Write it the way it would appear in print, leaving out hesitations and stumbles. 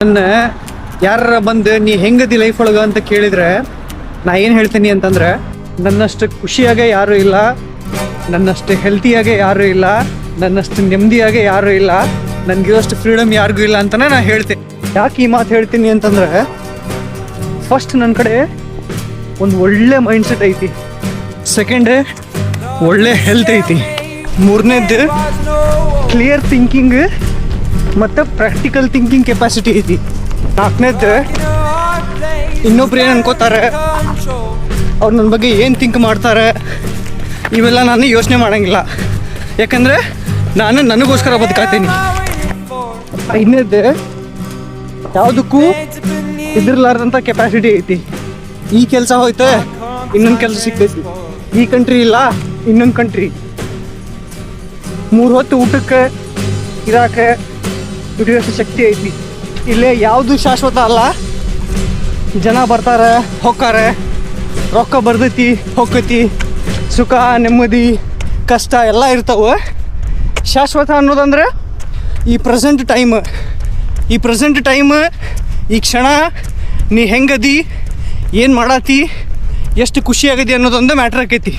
ನನ್ನ ಯಾರ ಬಂದು ನೀ ಹೆಂಗದಿ ಲೈಫ್ ಒಳಗೆ ಅಂತ ಕೇಳಿದ್ರೆ ನಾ ಏನು ಹೇಳ್ತೀನಿ ಅಂತಂದ್ರೆ ನನ್ನಷ್ಟು ಖುಷಿಯಾಗೆ ಯಾರೂ ಇಲ್ಲ, ನನ್ನಷ್ಟು ಹೆಲ್ತಿಯಾಗೆ ಯಾರೂ ಇಲ್ಲ, ನನ್ನಷ್ಟು ನೆಮ್ಮದಿಯಾಗೆ ಯಾರೂ ಇಲ್ಲ, ನನಗಿರೋಷ್ಟು ಫ್ರೀಡಮ್ ಯಾರಿಗೂ ಇಲ್ಲ ಅಂತಲೇ ನಾನು ಹೇಳ್ತೀನಿ. ಯಾಕೆ ಈ ಮಾತು ಹೇಳ್ತೀನಿ ಅಂತಂದ್ರೆ ಫಸ್ಟ್ ನನ್ನ ಕಡೆ ಒಂದು ಒಳ್ಳೆ ಮೈಂಡ್ಸೆಟ್ ಐತಿ, ಸೆಕೆಂಡ್ ಒಳ್ಳೆ ಹೆಲ್ತ್ ಐತಿ, ಮೂರನೇದ್ದು ಕ್ಲಿಯರ್ ಥಿಂಕಿಂಗ್ ಮತ್ತು ಪ್ರಾಕ್ಟಿಕಲ್ ಥಿಂಕಿಂಗ್ ಕೆಪಾಸಿಟಿ ಐತಿ, ನಾಲ್ಕನೇದ್ದು ಇನ್ನೊಬ್ರು ಏನು ಅನ್ಕೋತಾರೆ, ಅವ್ರು ನನ್ನ ಬಗ್ಗೆ ಏನು ಥಿಂಕ್ ಮಾಡ್ತಾರೆ ಇವೆಲ್ಲ ನಾನು ಯೋಚನೆ ಮಾಡೋಂಗಿಲ್ಲ, ಯಾಕಂದರೆ ನಾನು ನನಗೋಸ್ಕರ ಬದುಕಾತೀನಿ. ಐದನೇದ್ದು ಯಾವುದಕ್ಕೂ ಇದಿರ್ಲಾರ್ದಂಥ ಕೆಪಾಸಿಟಿ ಐತಿ. ಈ ಕೆಲಸ ಹೋಯ್ತು ಇನ್ನೊಂದು ಕೆಲಸ ಸಿಗ್ತೈತಿ, ಈ ಕಂಟ್ರಿ ಇಲ್ಲ ಇನ್ನೊಂದು ಕಂಟ್ರಿ, 3 ಹೊತ್ತು ಊಟಕ್ಕೆ ಇರಾಕೆ ದುಡಿಯೋಷ್ಟು ಶಕ್ತಿ ಐತಿ. ಇಲ್ಲೇ ಯಾವುದು ಶಾಶ್ವತ ಅಲ್ಲ, ಜನ ಬರ್ತಾರೆ ಹೋಗ್ತಾರೆ, ರೊಕ್ಕ ಬರ್ತೈತಿ ಹೋಗ್ತೈತಿ, ಸುಖ ನೆಮ್ಮದಿ ಕಷ್ಟ ಎಲ್ಲ ಇರ್ತಾವೆ. ಶಾಶ್ವತ ಅನ್ನೋದಂದ್ರೆ ಈ ಪ್ರೆಸೆಂಟ್ ಟೈಮ್, ಈ ಕ್ಷಣ ನೀ ಹೆಂಗದಿ, ಏನು ಮಾಡತ್ತಿ, ಎಷ್ಟು ಖುಷಿಯಾಗದಿ ಅನ್ನೋದೊಂದು ಮ್ಯಾಟ್ರ್ ಆಕೈತಿ.